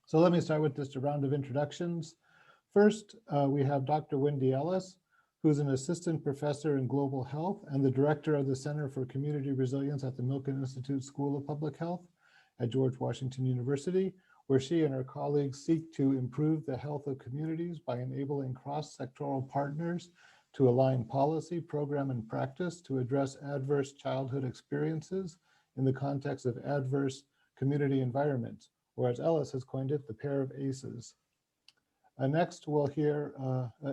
So let me start with just a round of introductions. First, we have Dr. Wendy Ellis, who's an assistant professor in global health and the director of the Center for Community Resilience at the Milken Institute School of Public Health at George Washington University, where she and her colleagues seek to improve the health of communities by enabling cross-sectoral partners to align policy, program, and practice to address adverse childhood experiences in the context of adverse community environments, or as Ellis has coined it, the pair of ACEs. Next, we'll hear,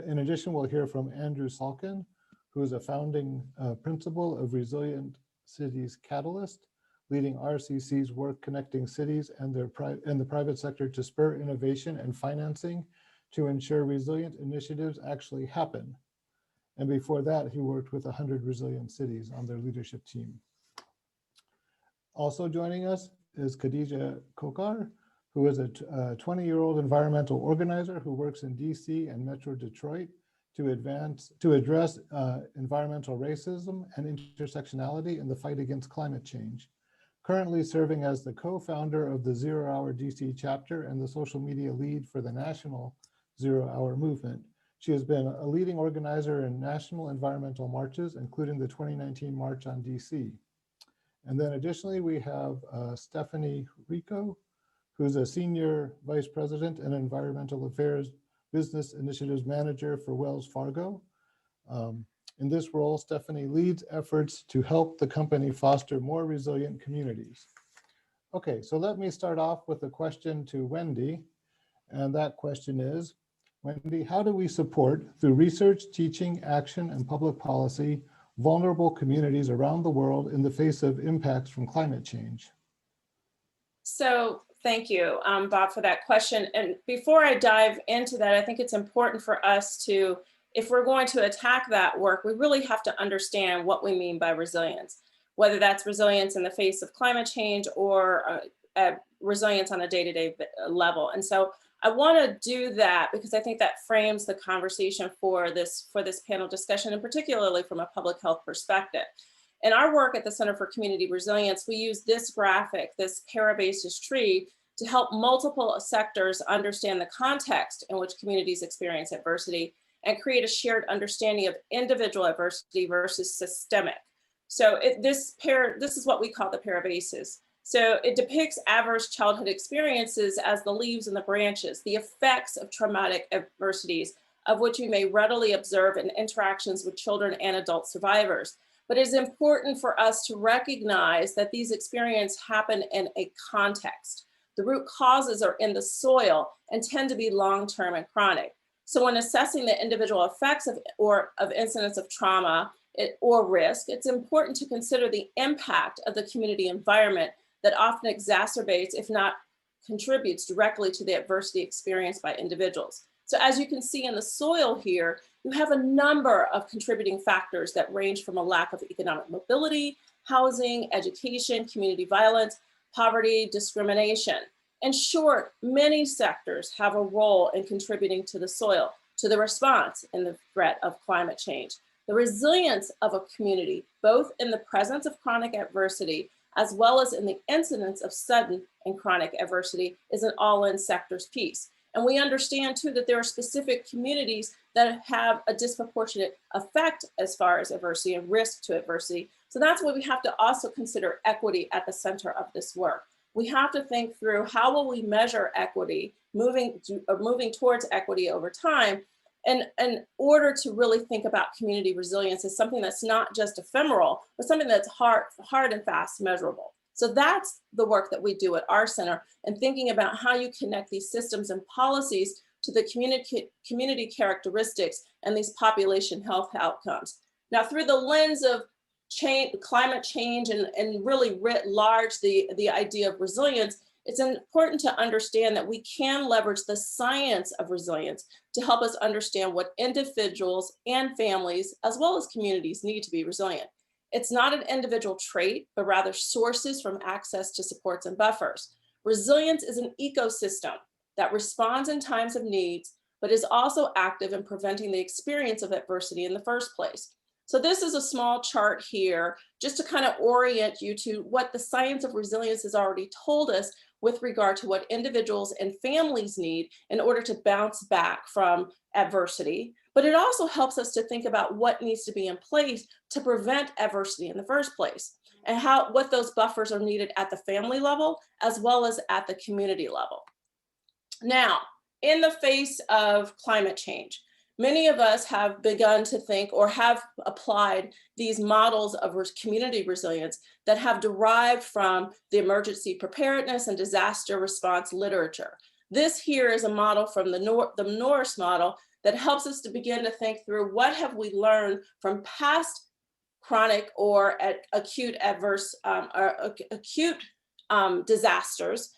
in addition, we'll hear from Andrew Salkin, who is a founding principal of Resilient Cities Catalyst, leading RCC's work connecting cities and the private sector to spur innovation and financing to ensure resilient initiatives actually happen. And before that, he worked with 100 resilient cities on their leadership team. Also joining us is Khadija Khokhar, who is a 20-year-old environmental organizer who works in DC and Metro Detroit to address environmental racism and intersectionality in the fight against climate change. Currently serving as the co-founder of the 0 Hour DC chapter and the social media lead for the national 0 Hour movement. She has been a leading organizer in national environmental marches, including the 2019 March on DC. And then additionally, we have Stephanie Rico, who's a senior vice president and environmental affairs business initiatives manager for Wells Fargo. In this role, Stephanie leads efforts to help the company foster more resilient communities. Okay, so let me start off with a question to Wendy. And that question is, Wendy, how do we support, through research, teaching, action, and public policy, vulnerable communities around the world in the face of impacts from climate change? So thank you, Bob, for that question. And before I dive into that, I think it's important for us to, if we're going to attack that work, we really have to understand what we mean by resilience, whether that's resilience in the face of climate change or resilience on a day-to-day level. And so I want to do that because I think that frames the conversation for this panel discussion, and particularly from a public health perspective. In our work at the Center for Community Resilience, we use this graphic, this parabasis tree, to help multiple sectors understand the context in which communities experience adversity and create a shared understanding of individual adversity versus systemic. So this is what we call the parabasis. So it depicts adverse childhood experiences as the leaves and the branches, the effects of traumatic adversities, of which we may readily observe in interactions with children and adult survivors. But it is important for us to recognize that these experiences happen in a context. The root causes are in the soil and tend to be long-term and chronic. So when assessing the individual effects of incidents of trauma or risk, it's important to consider the impact of the community environment that often exacerbates, if not contributes directly to the adversity experienced by individuals. So as you can see in the soil here, you have a number of contributing factors that range from a lack of economic mobility, housing, education, community violence, poverty, discrimination. In short, many sectors have a role in contributing to the soil, to the response in the threat of climate change. The resilience of a community, both in the presence of chronic adversity, as well as in the incidence of sudden and chronic adversity, is an all-in sectors piece. And we understand too that there are specific communities that have a disproportionate effect as far as adversity and risk to adversity. So that's why we have to also consider equity at the center of this work. We have to think through how will we measure equity, moving towards equity over time, and in order to really think about community resilience as something that's not just ephemeral, but something that's hard and fast measurable. So that's the work that we do at our center, and thinking about how you connect these systems and policies to the community characteristics and these population health outcomes. Now, through the lens of climate change and really writ large the idea of resilience, it's important to understand that we can leverage the science of resilience to help us understand what individuals and families, as well as communities, need to be resilient. It's not an individual trait, but rather sources from access to supports and buffers. Resilience is an ecosystem that responds in times of needs, but is also active in preventing the experience of adversity in the first place. So this is a small chart here just to kind of orient you to what the science of resilience has already told us with regard to what individuals and families need in order to bounce back from adversity. But it also helps us to think about what needs to be in place to prevent adversity in the first place, and what those buffers are needed at the family level as well as at the community level. Now, in the face of climate change, many of us have begun to think or have applied these models of community resilience that have derived from the emergency preparedness and disaster response literature. This here is a model from the Norse model that helps us to begin to think through what have we learned from past chronic or acute disasters,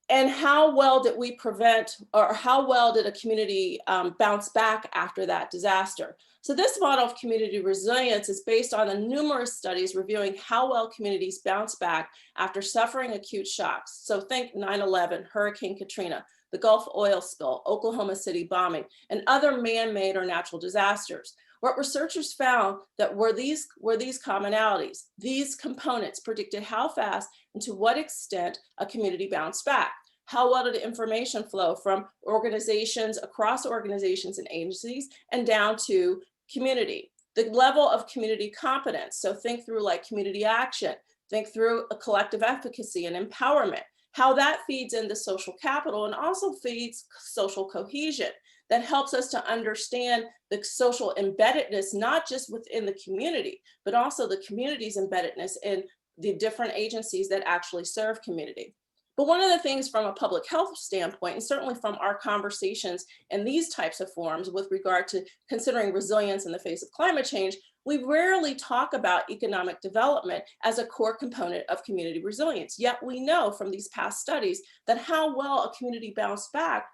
and how well did we prevent, or how well did a community bounce back after that disaster? So this model of community resilience is based on the numerous studies reviewing how well communities bounce back after suffering acute shocks. So think 9/11, Hurricane Katrina, the Gulf oil spill, Oklahoma City bombing, and other man-made or natural disasters. What researchers found that were these commonalities. These components predicted how fast and to what extent a community bounced back. How well did information flow from organizations, across organizations and agencies, and down to community? The level of community competence. So think through like community action, think through a collective efficacy and empowerment, how that feeds into social capital and also feeds social cohesion. That helps us to understand the social embeddedness, not just within the community, but also the community's embeddedness in the different agencies that actually serve community. But one of the things from a public health standpoint, and certainly from our conversations in these types of forums with regard to considering resilience in the face of climate change, we rarely talk about economic development as a core component of community resilience. Yet we know from these past studies that how well a community bounced back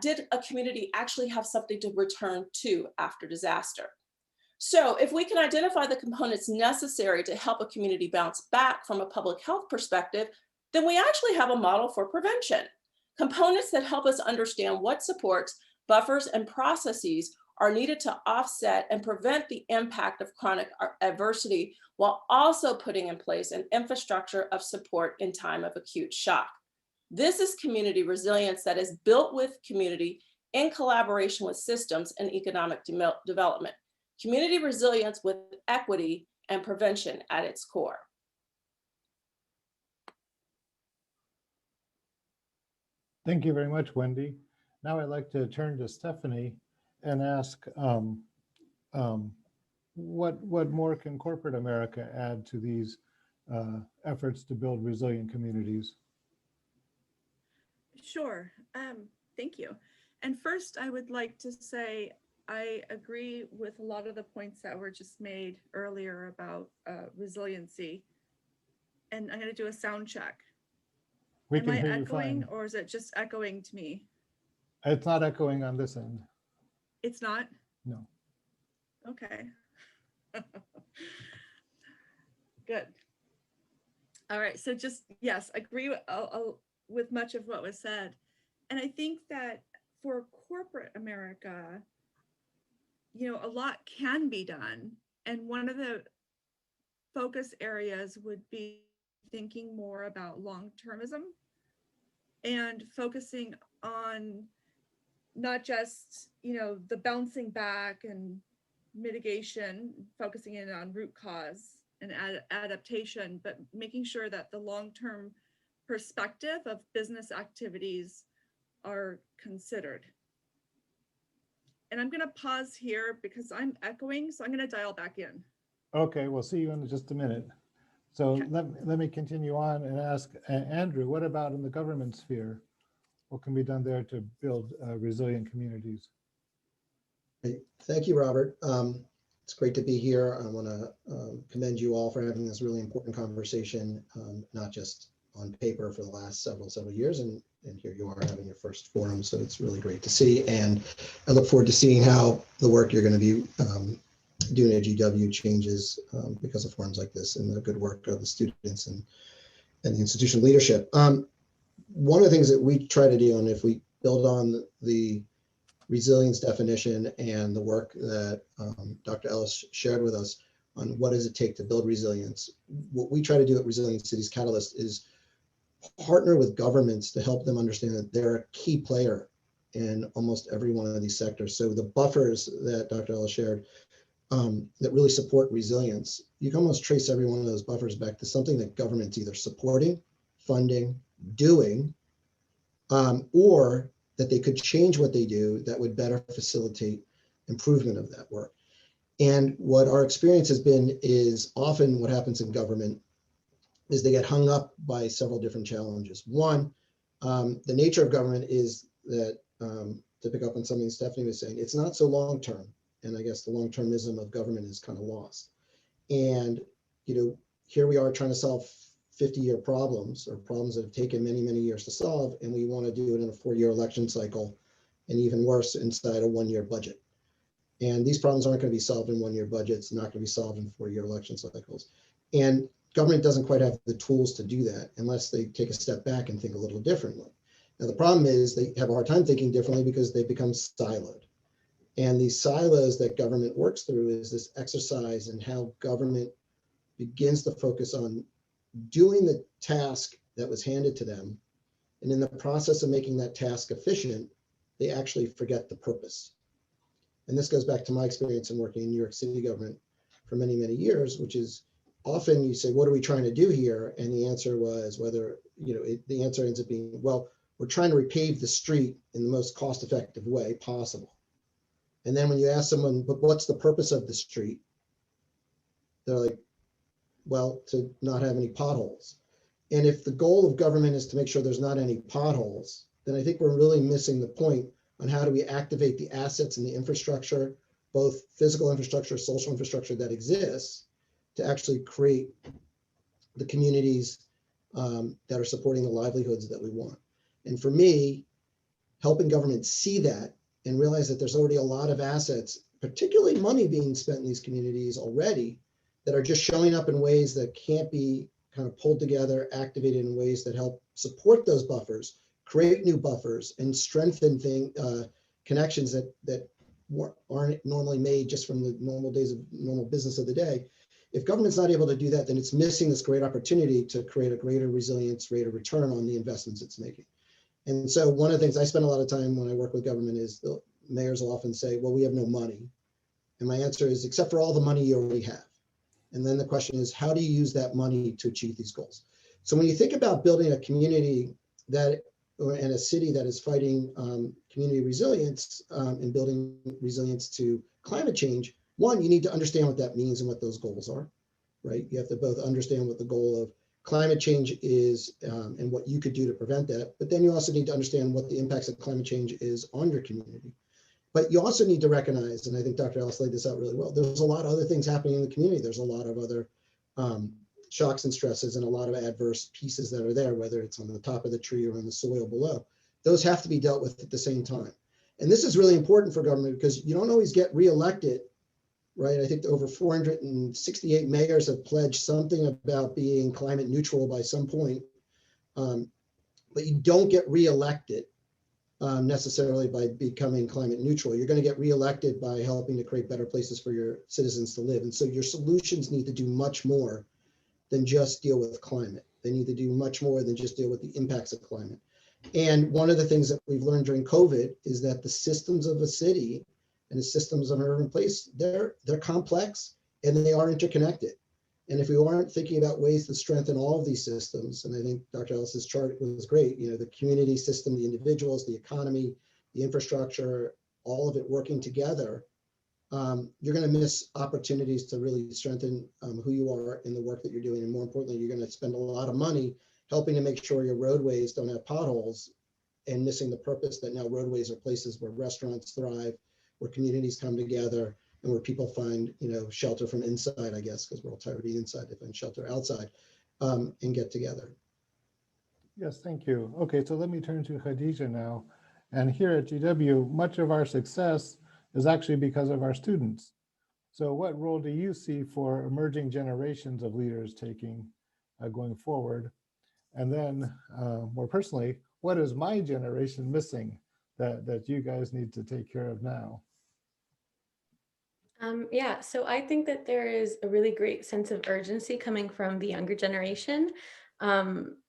did a community actually have something to return to after disaster? So if we can identify the components necessary to help a community bounce back from a public health perspective, then we actually have a model for prevention. Components that help us understand what supports, buffers, and processes are needed to offset and prevent the impact of chronic adversity while also putting in place an infrastructure of support in time of acute shock. This is community resilience that is built with community in collaboration with systems and economic development. Community resilience with equity and prevention at its core. Thank you very much, Wendy. Now I'd like to turn to Stephanie and ask what more can corporate America add to these efforts to build resilient communities? Sure. Thank you. And first, I would like to say I agree with a lot of the points that were just made earlier about resiliency. And I'm going to do a sound check. Am I echoing, or is it just echoing to me? It's not echoing on this end. It's not? No. Okay. Good. All right. So just, yes, agree with much of what was said. And I think that for corporate America, you know, a lot can be done. And one of the focus areas would be thinking more about long-termism and focusing on not just, you know, the bouncing back and mitigation, focusing in on root cause and adaptation, but making sure that the long-term perspective of business activities are considered. And I'm going to pause here because I'm echoing, so I'm going to dial back in. Okay, we'll see you in just a minute. So Okay. let me continue on and ask Andrew, what about in the government sphere? What can be done there to build resilient communities? Thank you, Robert. It's great to be here. I want to commend you all for having this really important conversation, not just on paper for the last several years, and here you are having your first forum, so it's really great to see. And I look forward to seeing how the work you're going to be doing at GW changes because of forums like this and the good work of the students and the institutional leadership. One of the things that we try to do, and if we build on the resilience definition and the work that Dr. Ellis shared with us on what does it take to build resilience, what we try to do at Resilient Cities Catalyst is partner with governments to help them understand that they're a key player in almost every one of these sectors. So the buffers that Dr. Ellis shared that really support resilience, you can almost trace every one of those buffers back to something that government's either supporting, funding, doing, or that they could change what they do that would better facilitate improvement of that work. And what our experience has been is often what happens in government is they get hung up by several different challenges. One, the nature of government is that, to pick up on something Stephanie was saying, it's not so long-term. And I guess the long-termism of government is kind of lost. And, here we are trying to solve 50-year problems or problems that have taken many, many years to solve. And we want to do it in a 4-year election cycle, and even worse, inside a 1-year budget. And these problems aren't going to be solved in 1-year budgets, not going to be solved in 4-year election cycles. And government doesn't quite have the tools to do that unless they take a step back and think a little differently. Now, the problem is they have a hard time thinking differently because they become siloed. And these silos that government works through is this exercise in how government begins to focus on doing the task that was handed to them. And in the process of making that task efficient, they actually forget the purpose. And this goes back to my experience in working in New York City government for many, many years, which is often you say, what are we trying to do here? And the answer was whether, the answer ends up being, well, we're trying to repave the street in the most cost-effective way possible. And then when you ask someone, but what's the purpose of the street? They're like, well, to not have any potholes. And if the goal of government is to make sure there's not any potholes, then I think we're really missing the point on how do we activate the assets and the infrastructure, both physical infrastructure, social infrastructure that exists to actually create the communities that are supporting the livelihoods that we want. And for me, helping government see that and realize that there's already a lot of assets, particularly money being spent in these communities already, that are just showing up in ways that can't be kind of pulled together, activated in ways that help support those buffers, create new buffers, and strengthen connections that aren't normally made just from the normal days of normal business of the day. If government's not able to do that, then it's missing this great opportunity to create a greater resilience rate of return on the investments it's making. And so one of the things I spend a lot of time when I work with government is the mayors will often say, well, we have no money. And my answer is, except for all the money you already have. And then the question is, how do you use that money to achieve these goals? So when you think about building a community and a city that is fighting community resilience and building resilience to climate change, one, you need to understand what that means and what those goals are, right? You have to both understand what the goal of climate change is and what you could do to prevent that. But then you also need to understand what the impacts of climate change is on your community. But you also need to recognize, and I think Dr. Ellis laid this out really well, there's a lot of other things happening in the community. There's a lot of other shocks and stresses and a lot of adverse pieces that are there, whether it's on the top of the tree or in the soil below. Those have to be dealt with at the same time. And this is really important for government because you don't always get reelected, right? I think over 468 mayors have pledged something about being climate neutral by some point, but you don't get reelected necessarily by becoming climate neutral. You're going to get reelected by helping to create better places for your citizens to live. And so your solutions need to do much more than just deal with climate. They need to do much more than just deal with the impacts of climate. And one of the things that we've learned during COVID is that the systems of a city and the systems of an urban place, they're complex and they are interconnected. And if we aren't thinking about ways to strengthen all of these systems, and I think Dr. Ellis's chart was great, the community system, the individuals, the economy, the infrastructure, all of it working together, you're going to miss opportunities to really strengthen who you are in the work that you're doing. And more importantly, you're going to spend a lot of money helping to make sure your roadways don't have potholes and missing the purpose that now roadways are places where restaurants thrive, where communities come together, and where people find, shelter from inside, I guess, because we're all tired of being inside, they find shelter outside and get together. Yes, thank you. Okay, so let me turn to Khadija now. And here at GW, much of our success is actually because of our students. So what role do you see for emerging generations of leaders taking going forward? And then more personally, what is my generation missing that you guys need to take care of now? Yeah, so I think that there is a really great sense of urgency coming from the younger generation.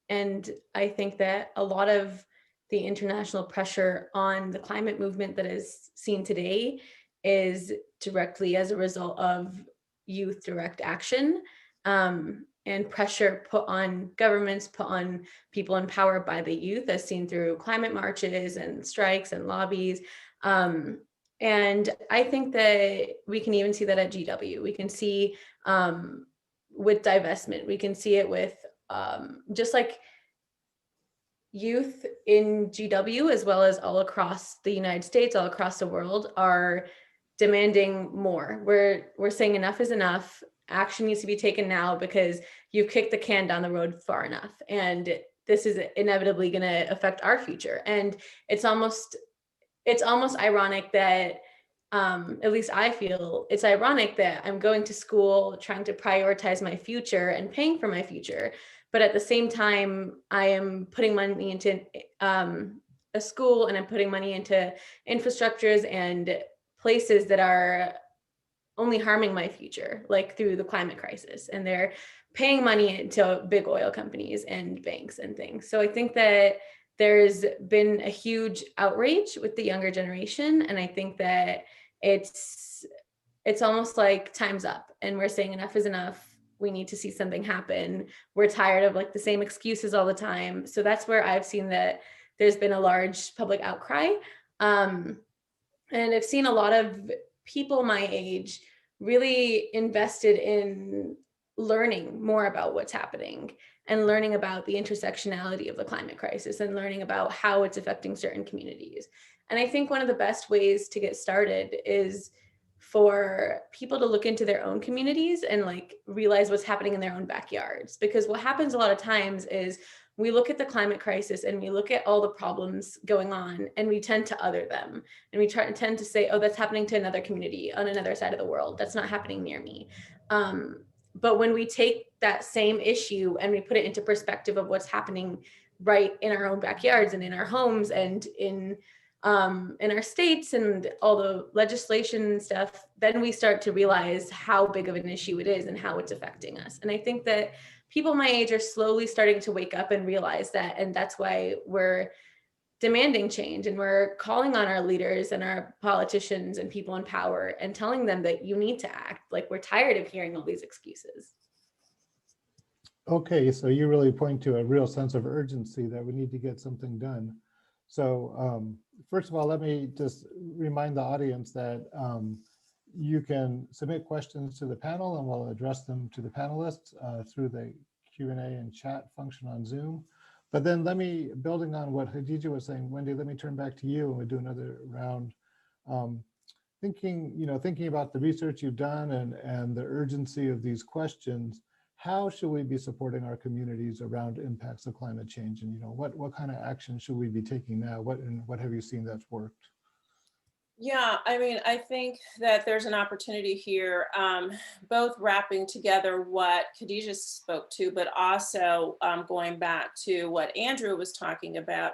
And I think that a lot of the international pressure on the climate movement that is seen today is directly as a result of youth direct action, and pressure put on governments, put on people in power by the youth, as seen through climate marches and strikes and lobbies. And I think that we can even see that at GW. We can see with divestment, we can see it with just like youth in GW, as well as all across the United States, all across the world, are demanding more. We're saying enough is enough. Action needs to be taken now because you've kicked the can down the road far enough. And this is inevitably going to affect our future. And it's almost ironic that, at least I feel it's ironic that I'm going to school, trying to prioritize my future and paying for my future. But at the same time, I am putting money into a school, and I'm putting money into infrastructures and places that are only harming my future, like through the climate crisis. And they're paying money into big oil companies and banks and things. So I think that there's been a huge outrage with the younger generation. And I think that it's almost like time's up, and we're saying enough is enough. We need to see something happen. We're tired of like the same excuses all the time. So that's where I've seen that there's been a large public outcry. And I've seen a lot of people my age really invested in learning more about what's happening and learning about the intersectionality of the climate crisis and learning about how it's affecting certain communities. And I think one of the best ways to get started is for people to look into their own communities and like realize what's happening in their own backyards. Because what happens a lot of times is we look at the climate crisis and we look at all the problems going on and we tend to other them. And we tend to say, oh, that's happening to another community on another side of the world. That's not happening near me. But when we take that same issue and we put it into perspective of what's happening right in our own backyards and in our homes and in our states and all the legislation and stuff, then we start to realize how big of an issue it is and how it's affecting us. And I think that people my age are slowly starting to wake up and realize that. And that's why we're demanding change and we're calling on our leaders and our politicians and people in power and telling them that you need to act. Like, we're tired of hearing all these excuses. Okay, so you really point to a real sense of urgency that we need to get something done. So first of all, let me just remind the audience that you can submit questions to the panel and we'll address them to the panelists through the Q&A and chat function on Zoom. But then let me, building on what Khadija was saying, Wendy, let me turn back to you and we'll do another round. Thinking about the research you've done and the urgency of these questions, how should we be supporting our communities around impacts of climate change? And what kind of action should we be taking now? What have you seen that's worked? Yeah, I mean, I think that there's an opportunity here, both wrapping together what Khadija spoke to, but also going back to what Andrew was talking about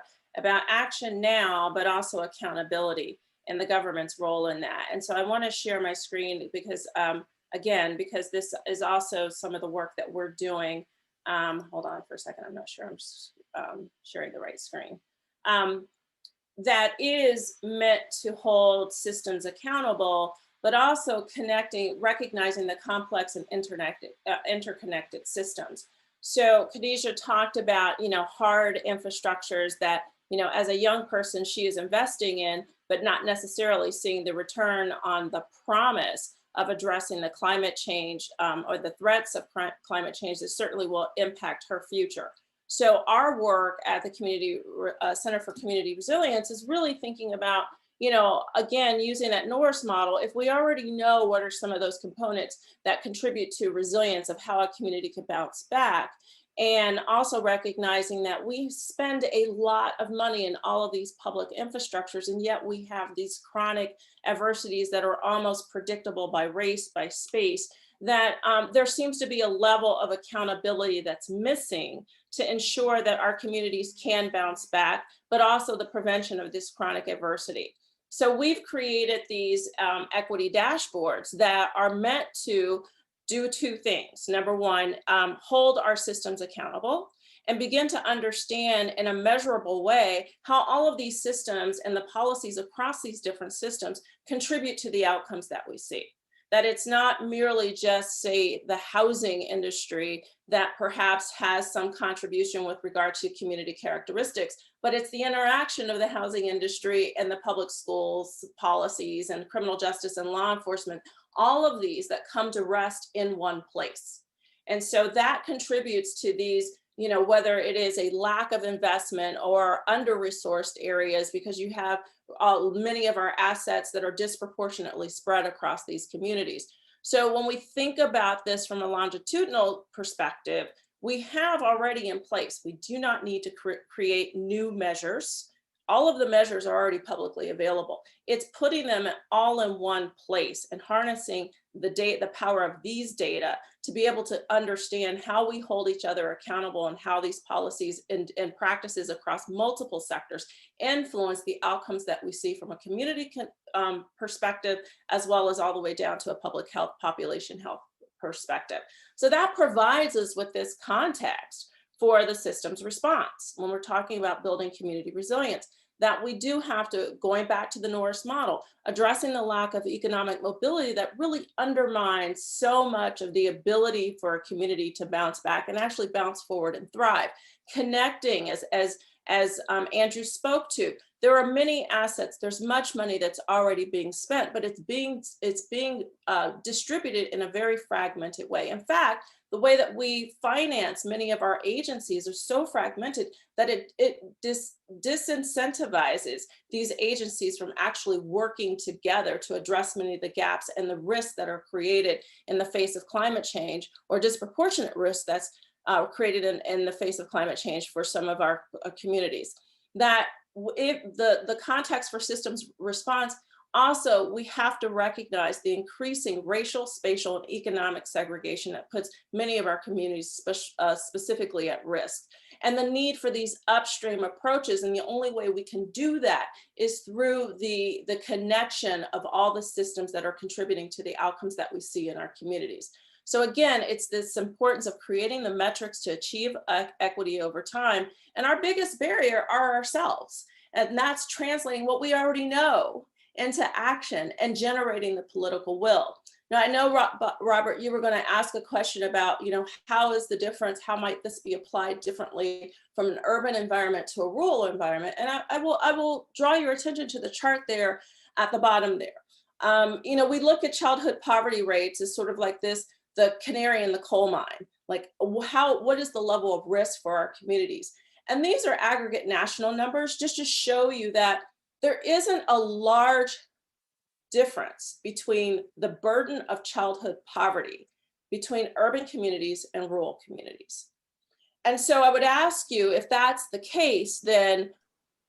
action now, but also accountability and the government's role in that. And so I want to share my screen because, again, because this is also some of the work that we're doing. Hold on for a second. I'm not sure I'm sharing the right screen. That is meant to hold systems accountable, but also recognizing the complex and interconnected systems. So Khadija talked about, hard infrastructures that, as a young person, she is investing in, but not necessarily seeing the return on the promise of addressing the climate change or the threats of climate change that certainly will impact her future. So our work at the Community Center for Community Resilience is really thinking about, again, using that Norris model. If we already know what are some of those components that contribute to resilience of how a community can bounce back, and also recognizing that we spend a lot of money in all of these public infrastructures, and yet we have these chronic adversities that are almost predictable by race, by space, that there seems to be a level of accountability that's missing to ensure that our communities can bounce back, but also the prevention of this chronic adversity. So we've created these equity dashboards that are meant to do two things. Number one, hold our systems accountable, and begin to understand in a measurable way how all of these systems and the policies across these different systems contribute to the outcomes that we see. That it's not merely just, say, the housing industry that perhaps has some contribution with regard to community characteristics, but it's the interaction of the housing industry and the public schools policies and criminal justice and law enforcement, all of these that come to rest in one place. And so that contributes to these, you know, whether it is a lack of investment or under-resourced areas, because you have many of our assets that are disproportionately spread across these communities. So when we think about this from a longitudinal perspective, we have already in place. We do not need to create new measures. All of the measures are already publicly available. It's putting them all in one place and harnessing the power of these data to be able to understand how we hold each other accountable and how these policies and practices across multiple sectors influence the outcomes that we see from a community perspective, as well as all the way down to a public health, population health perspective. So that provides us with this context for the system's response when we're talking about building community resilience, that we do have to, going back to the Norris model, addressing the lack of economic mobility that really undermines so much of the ability for a community to bounce back and actually bounce forward and thrive. Connecting, as Andrew spoke to, there are many assets. There's much money that's already being spent, but it's being distributed in a very fragmented way. In fact, the way that we finance many of our agencies are so fragmented that it disincentivizes these agencies from actually working together to address many of the gaps and the risks that are created in the face of climate change, or disproportionate risk that's created in the face of climate change for some of our communities. That if the context for systems response, also, we have to recognize the increasing racial, spatial, and economic segregation that puts many of our communities specifically at risk. And the need for these upstream approaches, and the only way we can do that is through the connection of all the systems that are contributing to the outcomes that we see in our communities. So again, it's this importance of creating the metrics to achieve equity over time. And our biggest barrier are ourselves. And that's translating what we already know into action and generating the political will. Now, I know, Robert, you were going to ask a question about, you know, how is the difference? How might this be applied differently from an urban environment to a rural environment? And I will draw your attention to the chart there at the bottom there. You know, we look at childhood poverty rates as sort of like this, the canary in the coal mine, like what is the level of risk for our communities? And these are aggregate national numbers just to show you that there isn't a large difference between the burden of childhood poverty between urban communities and rural communities. And so I would ask you, if that's the case, then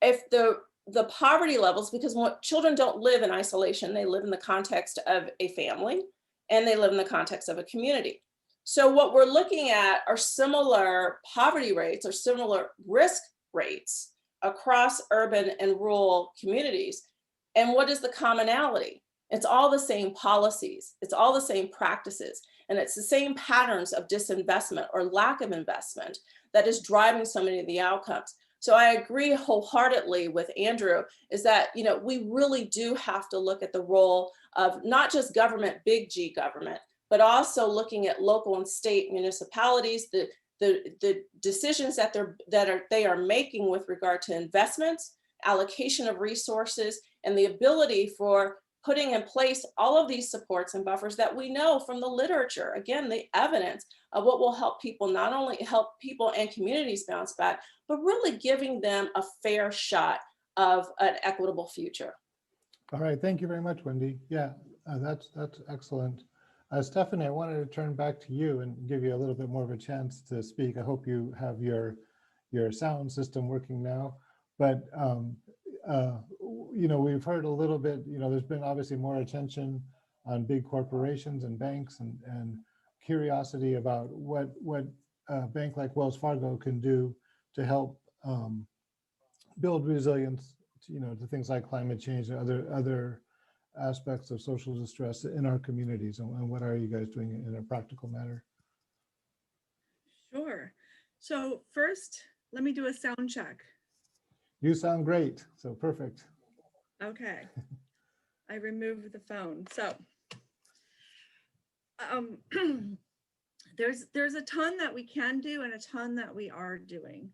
if the poverty levels, because children don't live in isolation, they live in the context of a family and they live in the context of a community. So what we're looking at are similar poverty rates or similar risk rates across urban and rural communities. And what is the commonality? It's all the same policies, it's all the same practices, and it's the same patterns of disinvestment or lack of investment that is driving so many of the outcomes. So I agree wholeheartedly with Andrew, is that, you know, we really do have to look at the role of not just government, big G government, but also looking at local and state municipalities, the decisions that they are making with regard to investments, allocation of resources, and the ability for putting in place all of these supports and buffers that we know from the literature, again, the evidence of what will help people, not only help people and communities bounce back, but really giving them a fair shot of an equitable future. All right, thank you very much, Wendy. Yeah, that's excellent. Stephanie, I wanted to turn back to you and give you a little bit more of a chance to speak. I hope you have your sound system working now. But you know, we've heard a little bit, you know, there's been obviously more attention on big corporations and banks and curiosity about what a bank like Wells Fargo can do to help build resilience, you know, to things like climate change and other aspects of social distress in our communities. And what are you guys doing in a practical manner? Sure. So first, let me do a sound check. You sound great, so perfect. Okay. I removed the phone. So there's a ton that we can do and a ton that we are doing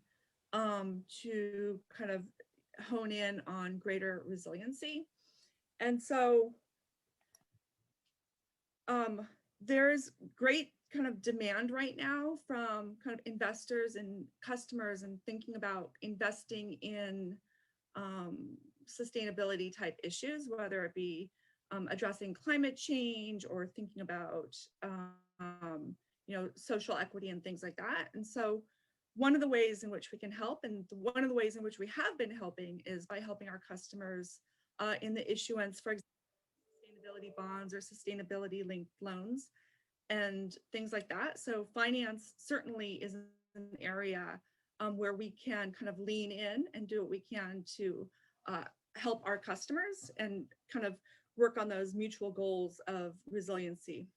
to kind of hone in on greater resiliency. And so there's great kind of demand right now from kind of investors and customers and thinking about investing in sustainability type issues, whether it be addressing climate change or thinking about social equity and things like that. And so one of the ways in which we can help, and one of the ways in which we have been helping, is by helping our customers in the issuance, for example, sustainability bonds or sustainability linked loans and things like that. So finance certainly is an area where we can kind of lean in and do what we can to help our customers and kind of work on those mutual goals of resiliency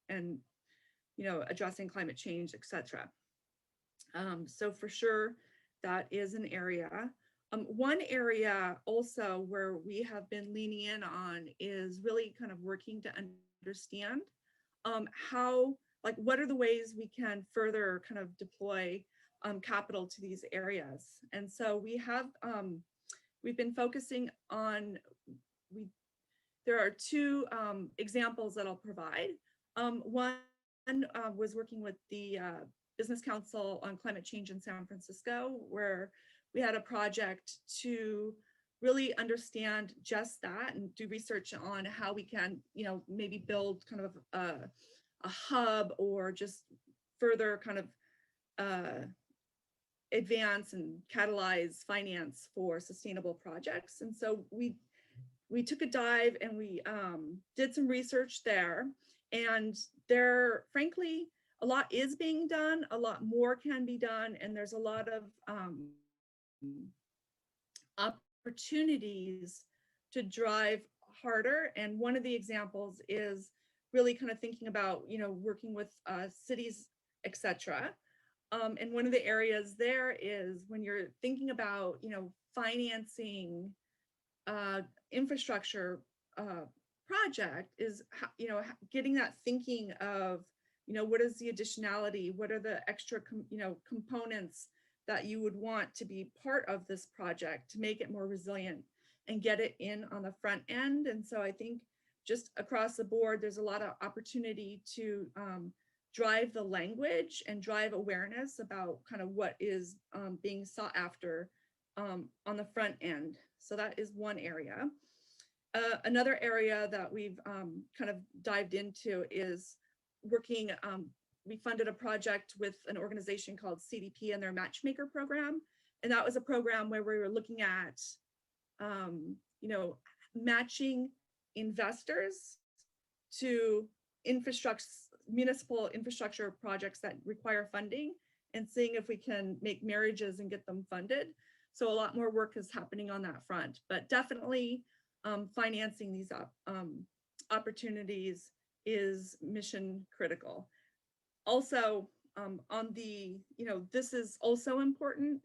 and, addressing climate change, etc. So for sure, that is an area. One area also where we have been leaning in on is really kind of working to understand what are the ways we can further kind of deploy capital to these areas. And so we've been focusing on, there are two examples that I'll provide. One was working with the Business Council on Climate Change in San Francisco, where we had a project to really understand just that and do research on how we can, maybe build kind of a hub or just further kind of advance and catalyze finance for sustainable projects. And so we took a dive and we did some research there, and there, frankly, a lot is being done, a lot more can be done, and there's a lot of opportunities to drive harder. And one of the examples is really kind of thinking about, working with cities, etc. And one of the areas there is when you're thinking about, financing infrastructure project, is, getting that thinking of, what is the additionality? What are the extra, components that you would want to be part of this project to make it more resilient and get it in on the front end? And so I think just across the board, there's a lot of opportunity to drive the language and drive awareness about kind of what is being sought after on the front end. So that is one area. Another area that we've kind of dived into is working, we funded a project with an organization called CDP and their Matchmaker program. And that was a program where we were looking at, matching investors to municipal infrastructure projects that require funding, and seeing if we can make marriages and get them funded. So a lot more work is happening on that front, but definitely financing these opportunities is mission critical. Also, on the, this is also important,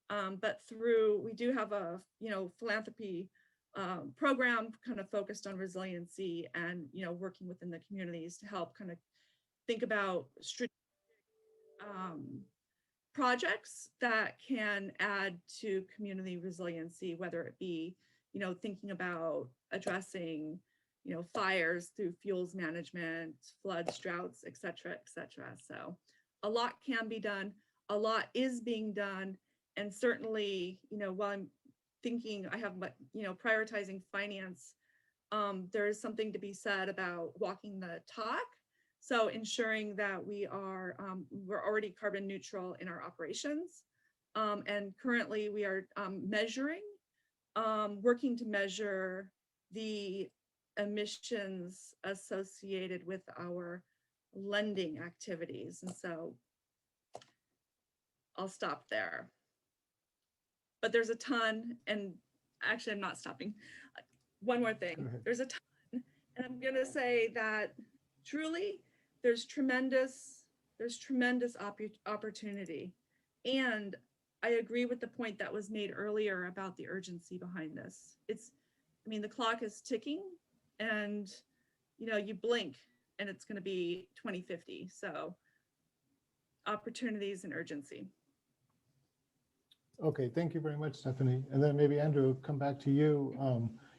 but we do have a, philanthropy program kind of focused on resiliency and, working within the communities to help kind of think about projects that can add to community resiliency, whether it be, thinking about addressing, fires through fuels management, floods, droughts, et cetera, So a lot can be done, a lot is being done. And certainly, while I'm thinking, I have, prioritizing finance, there is something to be said about walking the talk. So ensuring that we're already carbon neutral in our operations. And currently we are working to measure the emissions associated with our lending activities. And so I'll stop there. But there's a ton, and actually I'm not stopping. One more thing, there's a ton, and I'm gonna say that truly there's tremendous opportunity And I agree with the point that was made earlier about the urgency behind this. I mean, the clock is ticking, and you blink and it's going to be 2050. So opportunities and urgency. Okay, thank you very much, Stephanie. And then maybe Andrew, come back to you.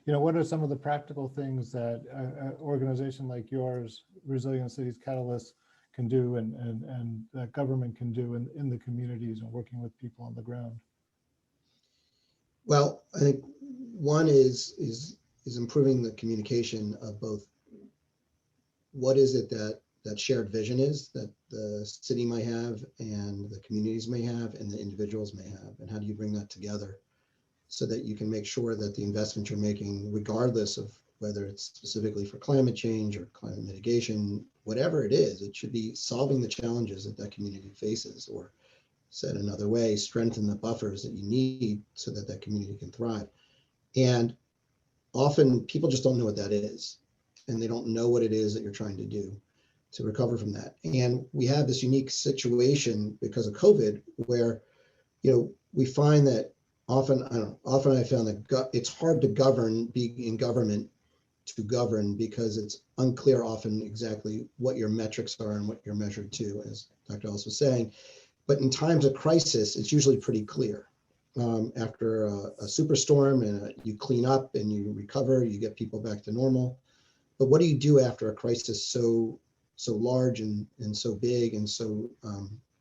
What are some of the practical things that an organization like yours, Resilient Cities Catalyst, can do and that government can do in the communities and working with people on the ground? Well, I think one is improving the communication of both what is it that shared vision is that the city may have and the communities may have and the individuals may have, and how do you bring that together so that you can make sure that the investment you're making, regardless of whether it's specifically for climate change or climate mitigation, whatever it is, it should be solving the challenges that that community faces, or said another way, strengthen the buffers that you need so that that community can thrive. And often people just don't know what that is, and they don't know what it is that you're trying to do to recover from that. And we have this unique situation because of COVID where, we find that often I found that it's hard to govern, being in government, to govern, because it's unclear often exactly what your metrics are and what you're measured to, as Dr. Ellis was saying. But in times of crisis, it's usually pretty clear. After a superstorm, and you clean up and you recover, you get people back to normal. But what do you do after a crisis so large and so big and so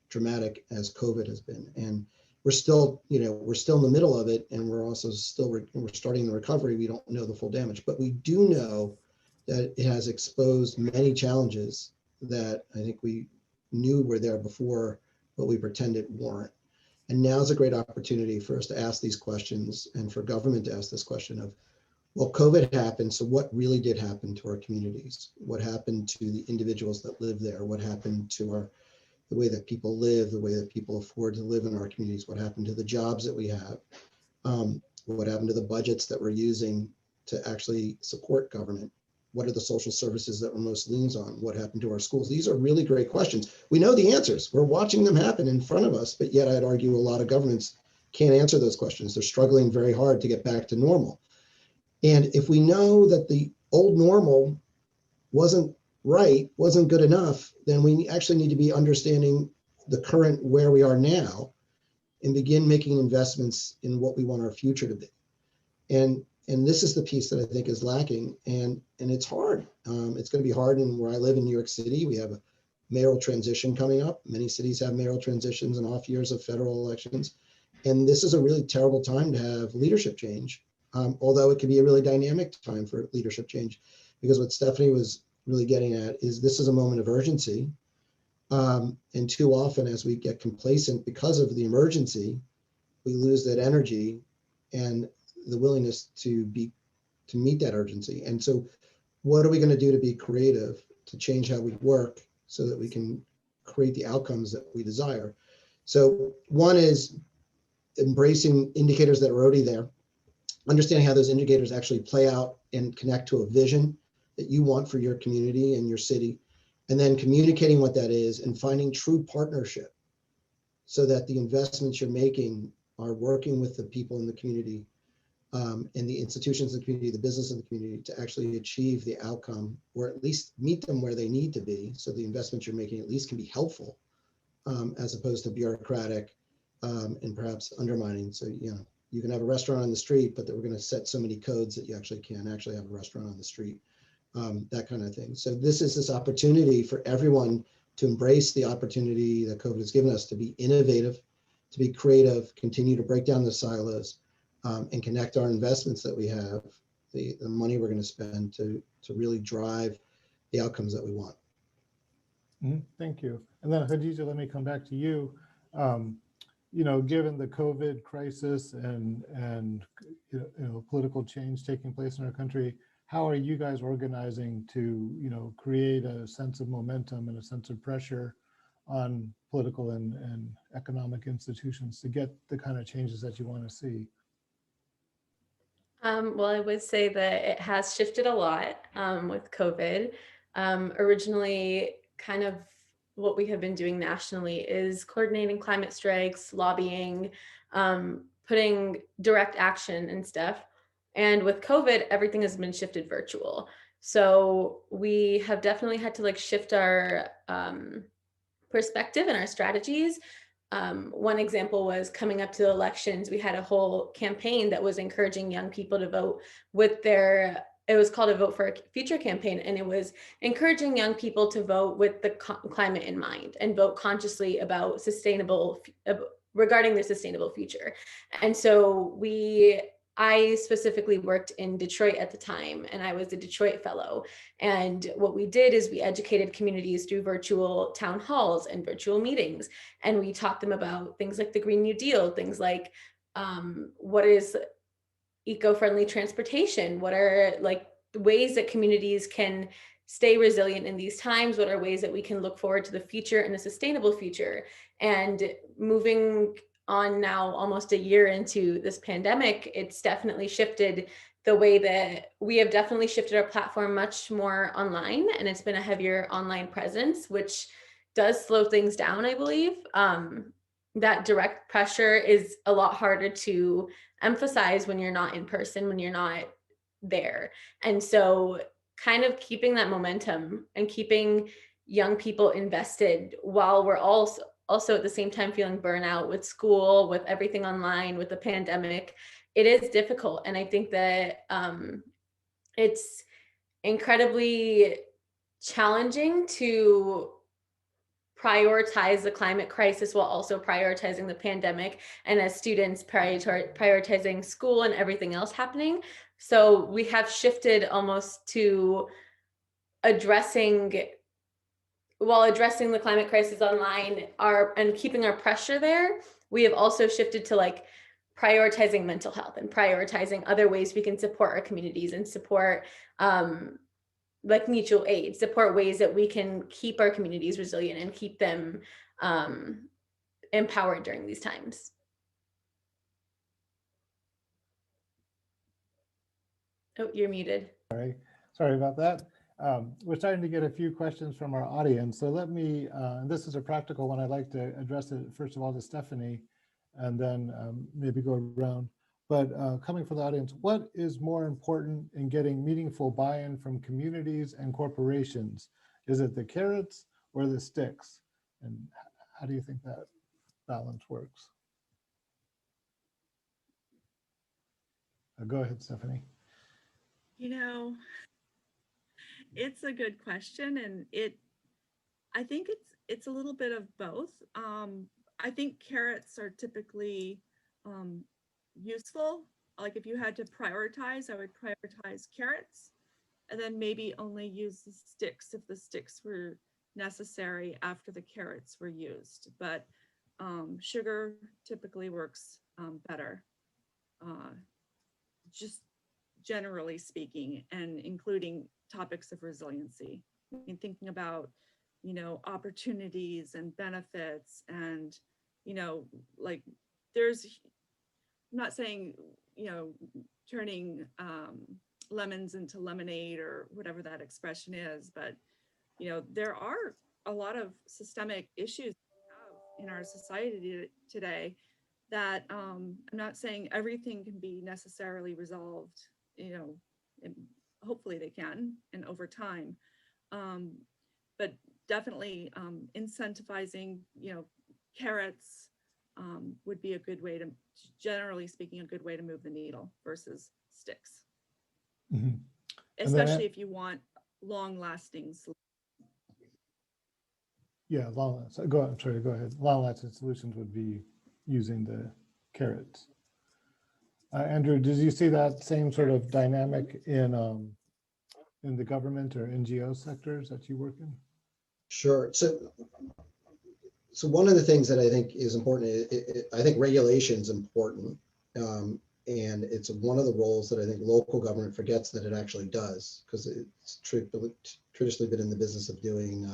dramatic as COVID has been? And we're still in the middle of it, and we're also we're starting the recovery. We don't know the full damage, but we do know that it has exposed many challenges that I think we knew were there before, but we pretended weren't. And now is a great opportunity for us to ask these questions, and for government to ask this question of, well, COVID happened, so what really did happen to our communities? What happened to the individuals that live there? What happened to the way that people live, the way that people afford to live in our communities? What happened to the jobs that we have? What happened to the budgets that we're using to actually support government? What are the social services that we're most leans on? What happened to our schools? These are really great questions. We know the answers. We're watching them happen in front of us, but yet I'd argue a lot of governments can't answer those questions. They're struggling very hard to get back to normal. And if we know that the old normal wasn't right, wasn't good enough, then we actually need to be understanding the current where we are now and begin making investments in what we want our future to be. And this is the piece that I think is lacking, and it's hard. It's going to be hard. And where I live in New York City, we have a mayoral transition coming up. Many cities have mayoral transitions and off years of federal elections. And this is a really terrible time to have leadership change, although it can be a really dynamic time for leadership change, because what Stephanie was really getting at is this is a moment of urgency. And too often, as we get complacent because of the emergency, we lose that energy and the willingness to meet that urgency. And so what are we going to do to be creative, to change how we work so that we can create the outcomes that we desire? So one is embracing indicators that are already there, understanding how those indicators actually play out and connect to a vision that you want for your community and your city, and then communicating what that is and finding true partnership so that the investments you're making are working with the people in the community, and the institutions in the community, the business in the community, to actually achieve the outcome, or at least meet them where they need to be, so the investments you're making at least can be helpful, as opposed to bureaucratic and perhaps undermining. So, you can have a restaurant on the street, but that we're going to set so many codes that you actually can't actually have a restaurant on the street, that kind of thing. So this opportunity for everyone to embrace the opportunity that COVID has given us to be innovative, to be creative, continue to break down the silos, and connect our investments that we have, the money we're going to spend to really drive the outcomes that we want. Thank you. And then Khadija, let me come back to you. Given the COVID crisis and political change taking place in our country, how are you guys organizing to create a sense of momentum and a sense of pressure on political and economic institutions to get the kind of changes that you want to see? Well, I would say that it has shifted a lot with COVID. Originally, kind of what we have been doing nationally is coordinating climate strikes, lobbying, putting direct action and stuff. And with COVID, everything has been shifted virtual. So we have definitely had to like shift our perspective and our strategies. One example was coming up to the elections, we had a whole campaign that was encouraging young people to vote with their, it was called a Vote for a Future campaign, and it was encouraging young people to vote with the climate in mind and vote consciously about regarding their sustainable future. And so I specifically worked in Detroit at the time, and I was a Detroit fellow. And what we did is we educated communities through virtual town halls and virtual meetings. And we taught them about things like the Green New Deal, things like what is eco-friendly transportation, what are like the ways that communities can stay resilient in these times, what are ways that we can look forward to the future and a sustainable future. And moving on now almost a year into this pandemic, it's definitely shifted the way that we have definitely shifted our platform much more online, and it's been a heavier online presence, which does slow things down, I believe. That direct pressure is a lot harder to emphasize when you're not in person, when you're not there. And so kind of keeping that momentum and keeping young people invested while we're also at the same time feeling burnout with school, with everything online, with the pandemic, it is difficult. And I think that it's incredibly challenging to prioritize the climate crisis while also prioritizing the pandemic, and as students prioritizing school and everything else happening. So we have shifted almost to while addressing the climate crisis online and keeping our pressure there, we have also shifted to like prioritizing mental health and prioritizing other ways we can support our communities and support like mutual aid, support ways that we can keep our communities resilient and keep them empowered during these times. Oh, you're muted. Sorry about that. We're starting to get a few questions from our audience. So let me, this is a practical one. I'd like to address it first of all to Stephanie, and then maybe go around. But coming from the audience, what is more important in getting meaningful buy-in from communities and corporations? Is it the carrots or the sticks? And how do you think that balance works? Go ahead, Stephanie. You know, it's a good question, and I think it's a little bit of both. I think carrots are typically useful. Like if you had to prioritize, I would prioritize carrots, and then maybe only use the sticks if the sticks were necessary after the carrots were used. But sugar typically works better, just generally speaking, and including topics of resiliency. I mean, thinking about, you know, opportunities and benefits, and, you know, like there's, I'm not saying, you know, turning lemons into lemonade or whatever that expression is, but, you know, there are a lot of systemic issues in our society today that I'm not saying everything can be necessarily resolved, you know, and hopefully they can, and over time, but definitely incentivizing, you know, carrots would be a good way to, generally speaking, a good way to move the needle versus sticks. Mm-hmm. Especially if you want long-lasting solutions. Yeah, go ahead. Long-lasting solutions would be using the carrots. Andrew, did you see that same sort of dynamic in the government or NGO sectors that you work in? Sure. So one of the things that I think is important, I think regulation is important. And it's one of the roles that I think local government forgets that it actually does, because it's traditionally been in the business of doing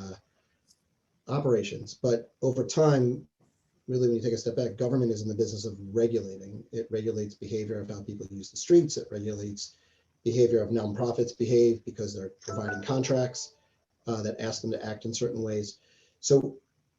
operations. But over time, really, when you take a step back, government is in the business of regulating. It regulates behavior of how people use the streets. It regulates behavior of nonprofits behave because they're providing contracts that ask them to act in certain ways. So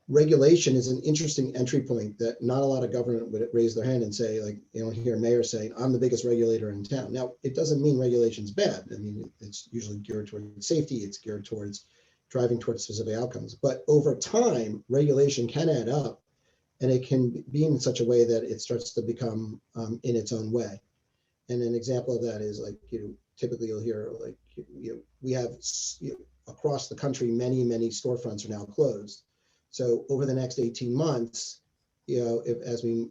regulation is an interesting entry point that not a lot of government would raise their hand and say, like, you don't hear mayors saying, I'm the biggest regulator in town. Now, it doesn't mean regulation's bad. I mean, it's usually geared towards safety. It's geared towards driving towards specific outcomes. But over time, regulation can add up, and it can be in such a way that it starts to become in its own way. And an example of that is, like, typically you'll hear, like, we have, across the country, many storefronts are now closed. So over the next 18 months, as we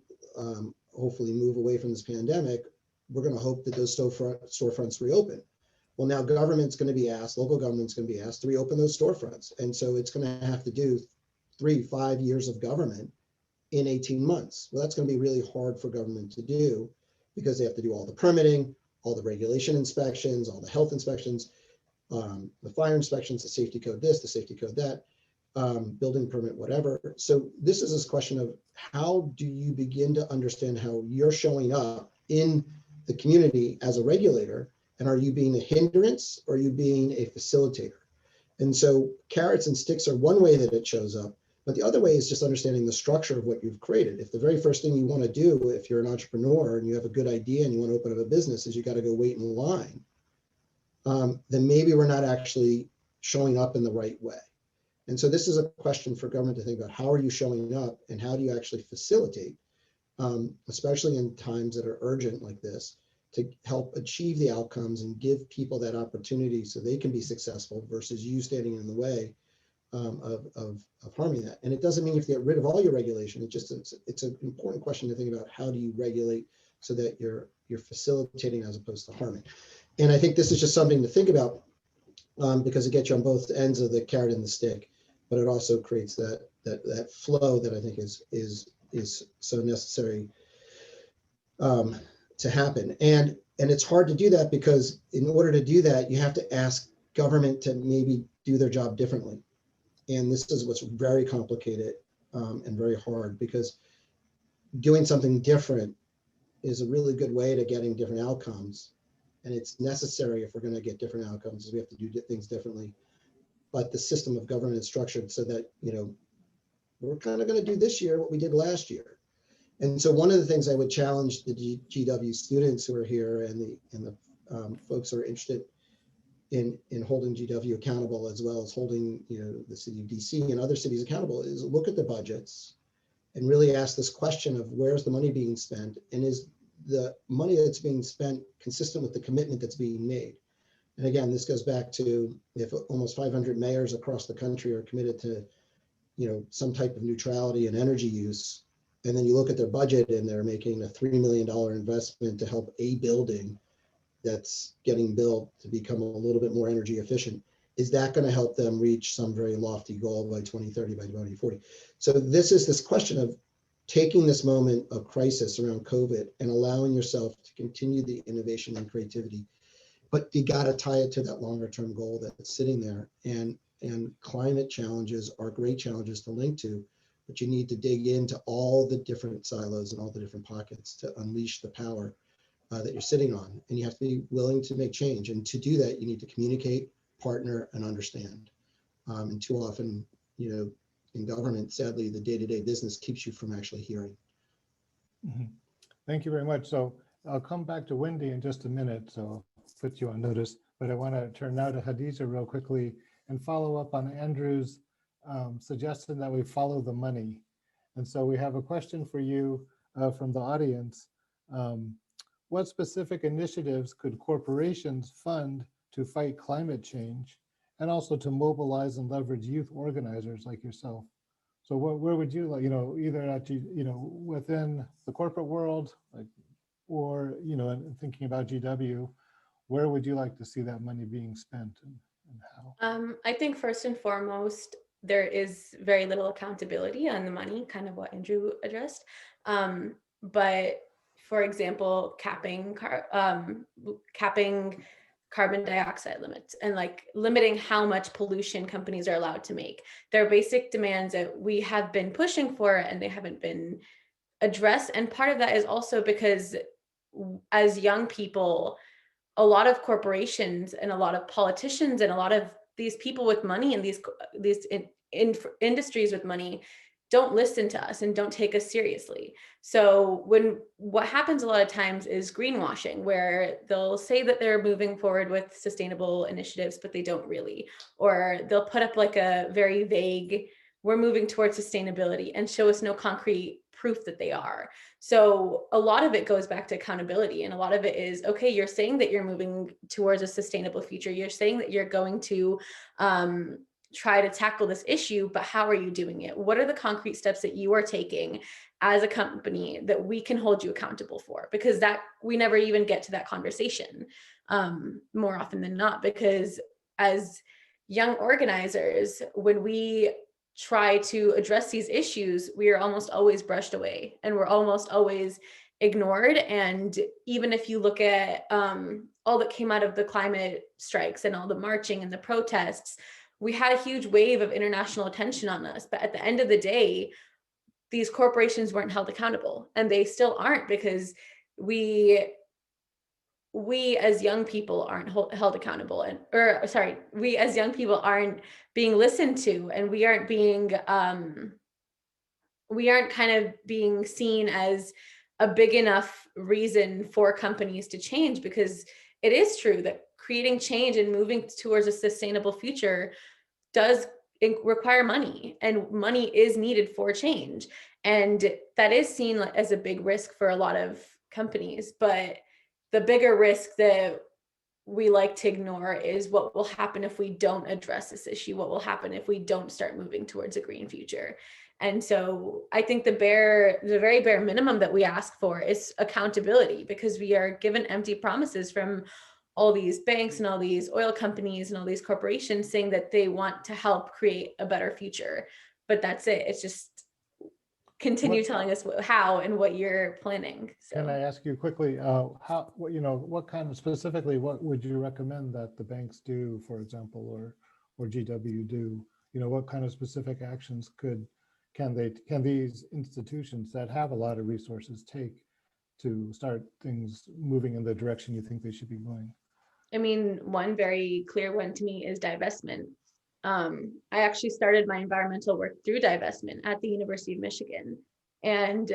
hopefully move away from this pandemic, we're going to hope that those storefronts reopen. Well, now government's going to be asked, local government's going to be asked to reopen those storefronts. And so it's going to have to do 3-5 years of government in 18 months. Well, that's going to be really hard for government to do, because they have to do all the permitting, all the regulation inspections, all the health inspections, the fire inspections, the safety code this, the safety code that, building permit, whatever. So this is this question of, how do you begin to understand how you're showing up in the community as a regulator? And are you being a hindrance, or are you being a facilitator? And so carrots and sticks are one way that it shows up. But the other way is just understanding the structure of what you've created. If the very first thing you want to do, if you're an entrepreneur and you have a good idea and you want to open up a business, is you got to go wait in line, then maybe we're not actually showing up in the right way. And so this is a question for government to think about. How are you showing up, and how do you actually facilitate, especially in times that are urgent like this, to help achieve the outcomes and give people that opportunity so they can be successful, versus you standing in the way of harming that. And it doesn't mean you have to get rid of all your regulation. It's an important question to think about. How do you regulate so that you're facilitating as opposed to harming? And I think this is just something to think about, because it gets you on both ends of the carrot and the stick, but it also creates that flow that I think is so necessary to happen. And it's hard to do that, because in order to do that, you have to ask government to maybe do their job differently. And this is what's very complicated and very hard, because doing something different is a really good way to getting different outcomes. And it's necessary if we're going to get different outcomes, is we have to do things differently. But the system of government is structured so that, we're kind of going to do this year what we did last year. And so one of the things I would challenge the GW students who are here, and the folks who are interested in holding GW accountable, as well as holding the city of DC and other cities accountable, is look at the budgets and really ask this question of, where's the money being spent, and is the money that's being spent consistent with the commitment that's being made? And again, this goes back to, if almost 500 mayors across the country are committed to some type of neutrality in energy use, and then you look at their budget and they're making a $3 million investment to help a building that's getting built to become a little bit more energy efficient, is that going to help them reach some very lofty goal by 2030, by 2040? So this is this question of taking this moment of crisis around COVID and allowing yourself to continue the innovation and creativity, but you got to tie it to that longer term goal that's sitting there. And climate challenges are great challenges to link to, but you need to dig into all the different silos and all the different pockets to unleash the power that you're sitting on. And you have to be willing to make change. And to do that, you need to communicate, partner, and understand. And too often, in government, sadly, the day-to-day business keeps you from actually hearing. Mm-hmm. Thank you very much. So I'll come back to Wendy in just a minute, so I'll put you on notice. But I want to turn now to Khadija real quickly and follow up on Andrew's suggestion that we follow the money. And so we have a question for you from the audience. What specific initiatives could corporations fund to fight climate change, and also to mobilize and leverage youth organizers like yourself? So where would you like, either at, within the corporate world, like, or, thinking about GW, where would you like to see that money being spent, and how? I think first and foremost, there is very little accountability on the money, kind of what Andrew addressed. But for example, capping carbon dioxide limits, and like limiting how much pollution companies are allowed to make. They're basic demands that we have been pushing for, and they haven't been addressed. And part of that is also because as young people, a lot of corporations and a lot of politicians and a lot of these people with money and these industries with money don't listen to us and don't take us seriously. So what happens a lot of times is greenwashing, where they'll say that they're moving forward with sustainable initiatives, but they don't really, or they'll put up like a very vague, we're moving towards sustainability, and show us no concrete proof that they are. So a lot of it goes back to accountability, and a lot of it is, okay, you're saying that you're moving towards a sustainable future. You're saying that you're going to try to tackle this issue, but how are you doing it? What are the concrete steps that you are taking as a company that we can hold you accountable for? Because that we never even get to that conversation more often than not, because as young organizers, when we try to address these issues, we are almost always brushed away, and we're almost always ignored. And even if you look at all that came out of the climate strikes and all the marching and the protests, we had a huge wave of international attention on us. But at the end of the day, these corporations weren't held accountable, and they still aren't, because we as young people aren't held accountable, we as young people aren't being listened to, and we aren't kind of being seen as a big enough reason for companies to change. Because it is true that creating change and moving towards a sustainable future does require money, and money is needed for change. And that is seen as a big risk for a lot of companies. But the bigger risk that we like to ignore is what will happen if we don't address this issue, what will happen if we don't start moving towards a green future. And so I think the very bare minimum that we ask for is accountability, because we are given empty promises from all these banks and all these oil companies and all these corporations saying that they want to help create a better future. But that's it. It's just continue telling us how and what you're planning. So. Can I ask you quickly, what kind of specifically, what would you recommend that the banks do, for example, or GW do? What kind of specific actions can these institutions that have a lot of resources take to start things moving in the direction you think they should be going? I mean, one very clear one to me is divestment. I actually started my environmental work through divestment at the University of Michigan, and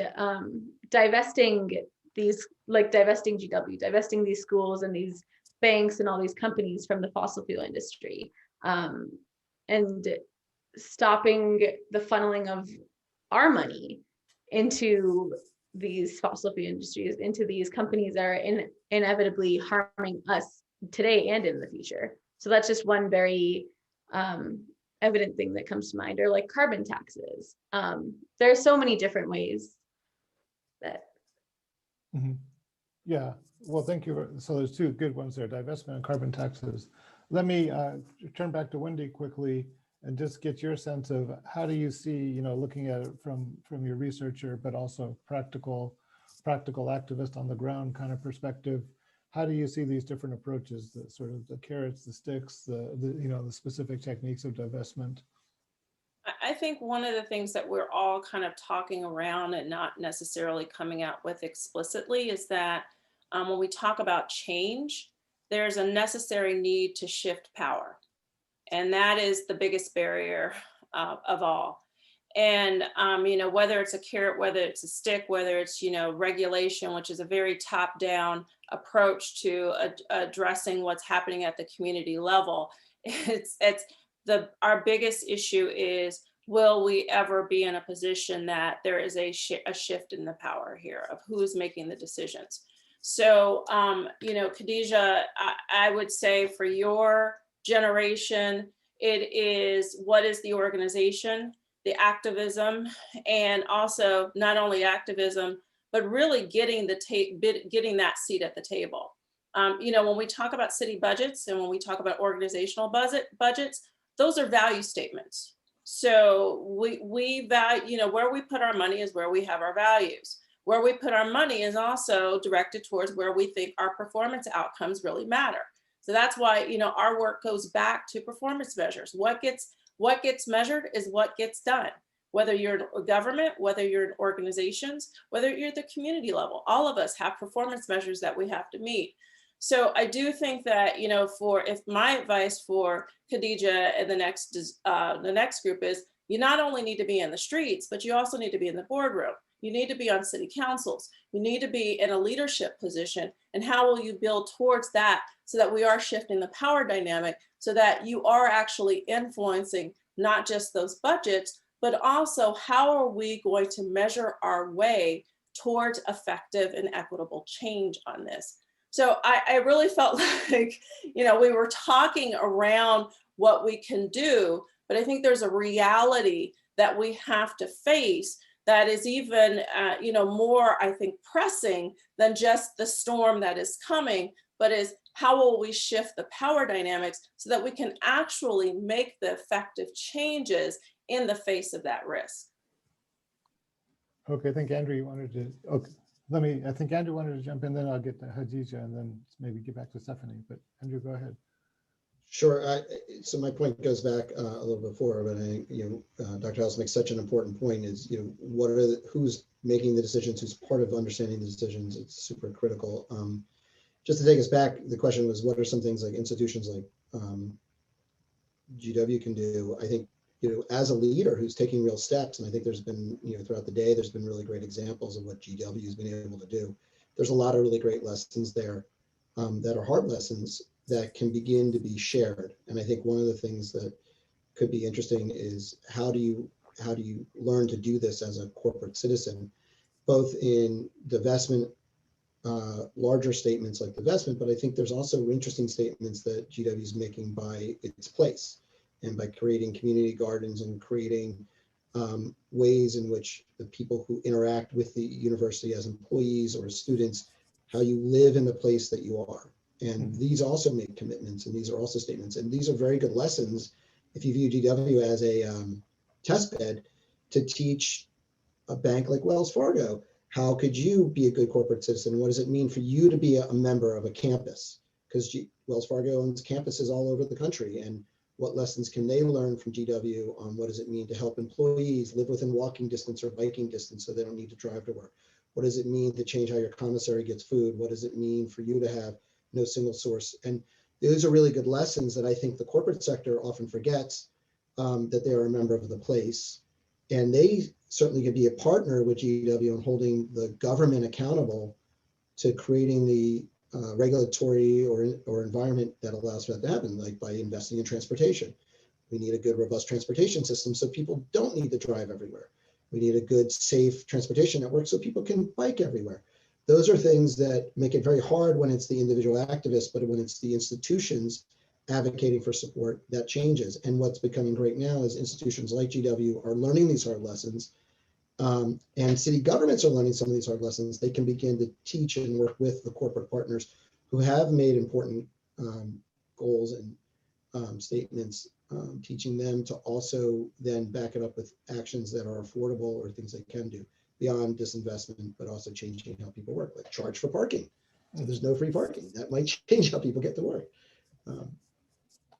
divesting GW, divesting these schools and these banks and all these companies from the fossil fuel industry, and stopping the funneling of our money into these fossil fuel industries, into these companies that are inevitably harming us today and in the future. So that's just one very evident thing that comes to mind, or like carbon taxes. There are so many different ways that. Mm-hmm. Yeah, well, thank you. So there's two good ones there, divestment and carbon taxes. Let me turn back to Wendy quickly and just get your sense of how do you see, looking at it from your researcher, but also practical activist on the ground kind of perspective. How do you see these different approaches, the sort of the carrots, the sticks, the specific techniques of divestment? I think one of the things that we're all kind of talking around and not necessarily coming out with explicitly is that when we talk about change, there's a necessary need to shift power. And that is the biggest barrier of all. And, whether it's a carrot, whether it's a stick, whether it's, regulation, which is a very top-down approach to addressing what's happening at the community level, our biggest issue is, will we ever be in a position that there is a shift in the power here of who's making the decisions? So, Khadija, I would say for your generation, it is what is the organization, the activism, and also not only activism, but really getting that seat at the table. When we talk about city budgets and when we talk about organizational budgets, those are value statements. So we value, where we put our money is where we have our values. Where we put our money is also directed towards where we think our performance outcomes really matter. So that's why, our work goes back to performance measures. What gets measured is what gets done. Whether you're a government, whether you're in organizations, whether you're at the community level, all of us have performance measures that we have to meet. So I do think that, you know, if my advice for Khadija and the next group is, you not only need to be in the streets, but you also need to be in the boardroom. You need to be on city councils. You need to be in a leadership position. And how will you build towards that so that we are shifting the power dynamic so that you are actually influencing not just those budgets, but also how are we going to measure our way towards effective and equitable change on this? So I really felt like, you know, we were talking around what we can do, but I think there's a reality that we have to face that is even, you know, more, I think, pressing than just the storm that is coming, but is how will we shift the power dynamics so that we can actually make the effective changes in the face of that risk. Okay, I think Andrew, you wanted to, okay, I think Andrew wanted to jump in, then I'll get to Khadija and then maybe get back to Stephanie, but Andrew, go ahead. Sure. So my point goes back a little before, but Dr. Ellis makes such an important point is, who's making the decisions, who's part of understanding the decisions. It's super critical. Just to take us back, the question was, what are some things like institutions like GW can do? I think, as a leader who's taking real steps, and I think there's been, throughout the day, there's been really great examples of what GW has been able to do. There's a lot of really great lessons there that are hard lessons that can begin to be shared. And I think one of the things that could be interesting is how do you learn to do this as a corporate citizen, both in divestment, larger statements like divestment, but I think there's also interesting statements that GW is making by its place and by creating community gardens and creating ways in which the people who interact with the university as employees or as students, how you live in the place that you are. And these also make commitments, and these are also statements. And these are very good lessons if you view GW as a test bed to teach a bank like Wells Fargo. How could you be a good corporate citizen? What does it mean for you to be a member of a campus? Because Wells Fargo owns campuses all over the country. And what lessons can they learn from GW on what does it mean to help employees live within walking distance or biking distance so they don't need to drive to work? What does it mean to change how your commissary gets food? What does it mean for you to have no single source? And those are really good lessons that I think the corporate sector often forgets, that they are a member of the place. And they certainly could be a partner with GW in holding the government accountable to creating the regulatory or environment that allows for that to happen, like by investing in transportation. We need a good, robust transportation system so people don't need to drive everywhere. We need a good, safe transportation network so people can bike everywhere. Those are things that make it very hard when it's the individual activist, but when it's the institutions advocating for support, that changes. And what's becoming great now is institutions like GW are learning these hard lessons, and city governments are learning some of these hard lessons. They can begin to teach and work with the corporate partners who have made important goals and statements, teaching them to also then back it up with actions that are affordable or things they can do beyond disinvestment, but also changing how people work, like charge for parking. So there's no free parking. That might change how people get to work.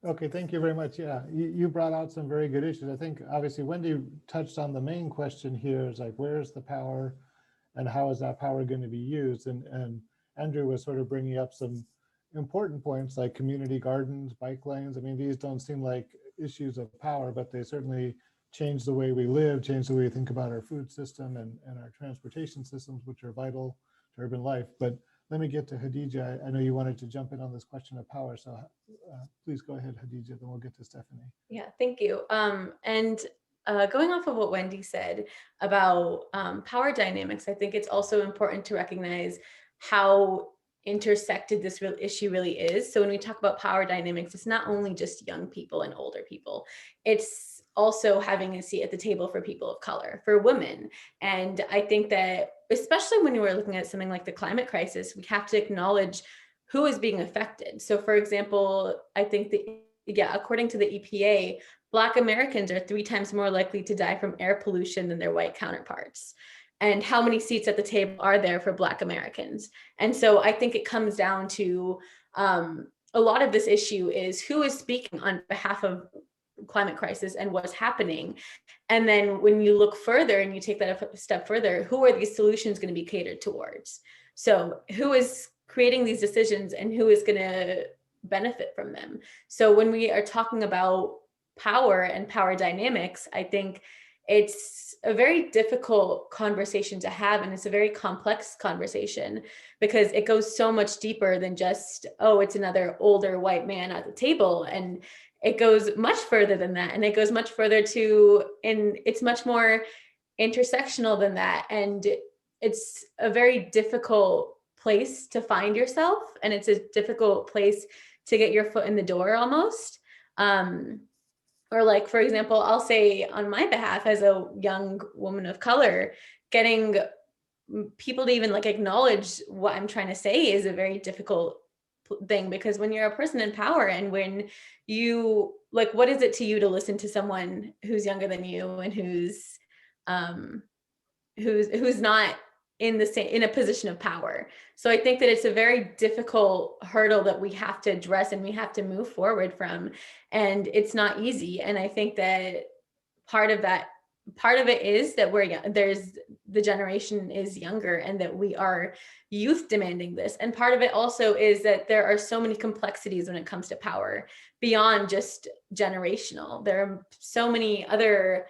Okay, thank you very much. Yeah, you brought out some very good issues. I think obviously Wendy touched on the main question here is like, where's the power and how is that power going to be used? And Andrew was sort of bringing up some important points like community gardens, bike lanes. I mean, these don't seem like issues of power, but they certainly change the way we live, change the way we think about our food system and our transportation systems, which are vital to urban life. But let me get to Khadija. I know you wanted to jump in on this question of power, so please go ahead, Khadija, then we'll get to Stephanie. Yeah, thank you. Going off of what Wendy said about power dynamics, I think it's also important to recognize how intersected this real issue really is. So when we talk about power dynamics, it's not only just young people and older people, it's also having a seat at the table for people of color, for women. And I think that especially when we're looking at something like the climate crisis, we have to acknowledge who is being affected. So for example, I think according to the EPA, Black Americans are 3 times more likely to die from air pollution than their white counterparts. And how many seats at the table are there for Black Americans? And so I think it comes down to a lot of this issue is who is speaking on behalf of climate crisis and what's happening. And then when you look further and you take that a step further, who are these solutions going to be catered towards? So who is creating these decisions and who is going to benefit from them. So when we are talking about power and power dynamics, I think it's a very difficult conversation to have, and it's a very complex conversation because it goes so much deeper than just, oh, it's another older white man at the table. And it goes much further than that. And it goes much further and it's much more intersectional than that. And it's a very difficult place to find yourself, and it's a difficult place to get your foot in the door almost. Or like, for example, I'll say on my behalf as a young woman of color, getting people to even like acknowledge what I'm trying to say is a very difficult thing, because when you're a person in power and when you like, what is it to you to listen to someone who's younger than you and who's not in a position of power? So I think that it's a very difficult hurdle that we have to address and we have to move forward from, and it's not easy. And I think that part of it is that the generation is younger and that we are youth demanding this. And part of it also is that there are so many complexities when it comes to power beyond just generational. There are so many other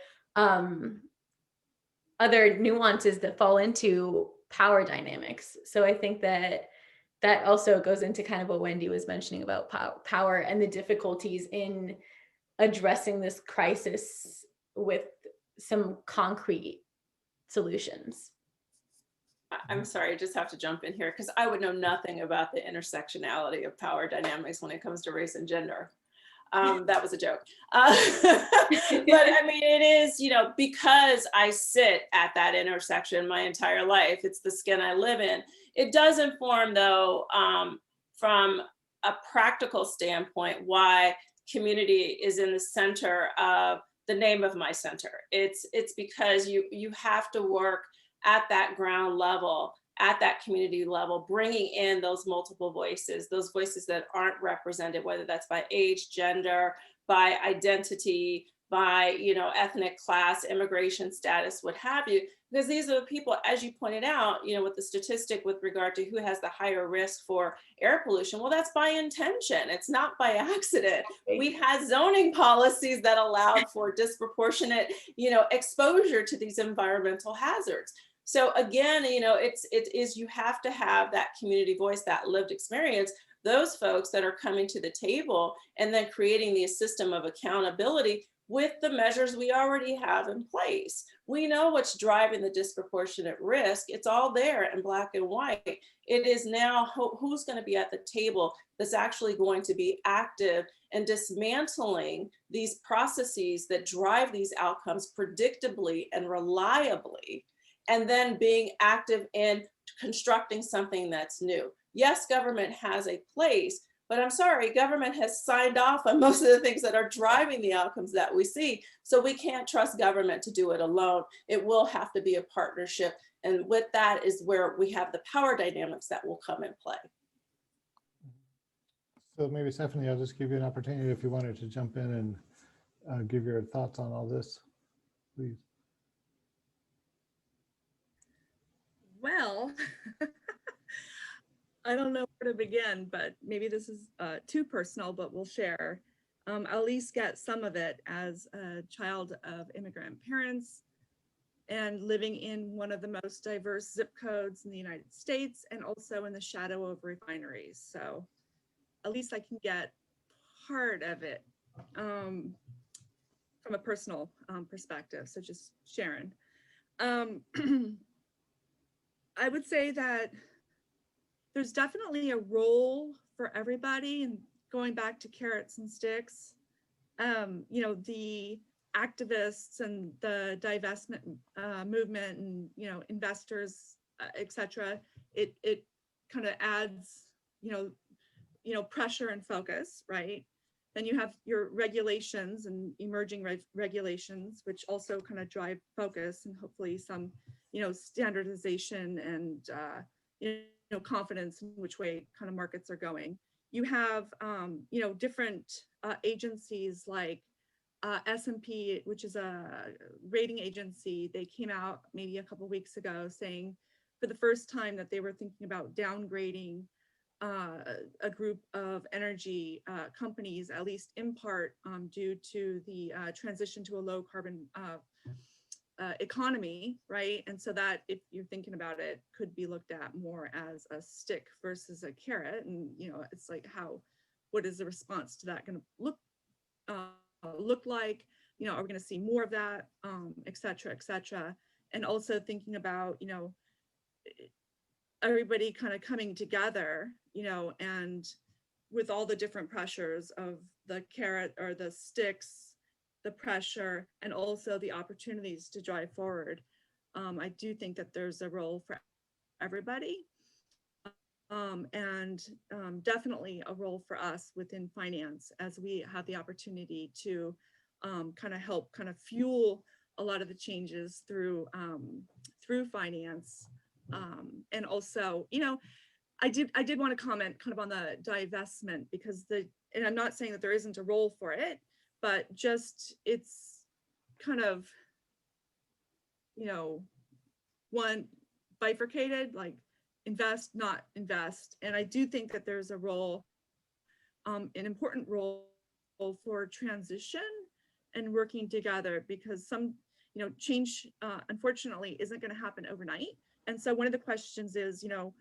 nuances that fall into power dynamics. So I think that also goes into kind of what Wendy was mentioning about power and the difficulties in addressing this crisis with some concrete solutions. I'm sorry, I just have to jump in here because I would know nothing about the intersectionality of power dynamics when it comes to race and gender. That was a joke. But I mean, it is, because I sit at that intersection my entire life, it's the skin I live in. It does inform, though, from a practical standpoint, why community is in the center of the name of my center. It's because you have to work at that ground level, at that community level, bringing in those multiple voices, those voices that aren't represented, whether that's by age, gender, by identity, by ethnic class, immigration status, what have you, because these are the people, as you pointed out, with the statistic with regard to who has the higher risk for air pollution. Well, that's by intention. It's not by accident. We had zoning policies that allowed for disproportionate, exposure to these environmental hazards. So again, you have to have that community voice, that lived experience, those folks that are coming to the table and then creating the system of accountability with the measures we already have in place. We know what's driving the disproportionate risk. It's all there in black and white. It is now who's going to be at the table that's actually going to be active and dismantling these processes that drive these outcomes predictably and reliably, and then being active in constructing something that's new. Yes, government has a place, but I'm sorry, government has signed off on most of the things that are driving the outcomes that we see. So we can't trust government to do it alone. It will have to be a partnership. And with that is where we have the power dynamics that will come in play. So maybe Stephanie, I'll just give you an opportunity if you wanted to jump in and give your thoughts on all this, please. Well, I don't know where to begin, but maybe this is too personal, but we'll share. I'll at least get some of it as a child of immigrant parents and living in one of the most diverse zip codes in the United States and also in the shadow of refineries. So at least I can get part of it from a personal perspective. So just sharing. I would say that there's definitely a role for everybody, and going back to carrots and sticks, the activists and the divestment movement and, investors, et cetera, it kind of adds, pressure and focus, right? Then you have your regulations and emerging regulations, which also kind of drive focus and hopefully some, standardization and, confidence in which way kind of markets are going. You have, different agencies like S&P, which is a rating agency. They came out maybe a couple of weeks ago saying for the first time that they were thinking about downgrading a group of energy companies, at least in part due to the transition to a low carbon economy, right? And so that, if you're thinking about it, could be looked at more as a stick versus a carrot. And, you know, it's like, what is the response to that going to look like? You know, are we going to see more of that, et cetera, et cetera? And also thinking about, you know, everybody kind of coming together, you know, and with all the different pressures of the carrot or the sticks, the pressure, and also the opportunities to drive forward. I do think that there's a role for everybody, and definitely a role for us within finance as we have the opportunity to kind of help kind of fuel a lot of the changes through finance. And also, you know, I did want to comment kind of on the divestment, because and I'm not saying that there isn't a role for it, but just it's kind of, you know, one bifurcated, like invest, not invest. And I do think that there's a role, an important role for transition and working together, because some, you know, change unfortunately isn't going to happen overnight. And so one of the questions is, you know,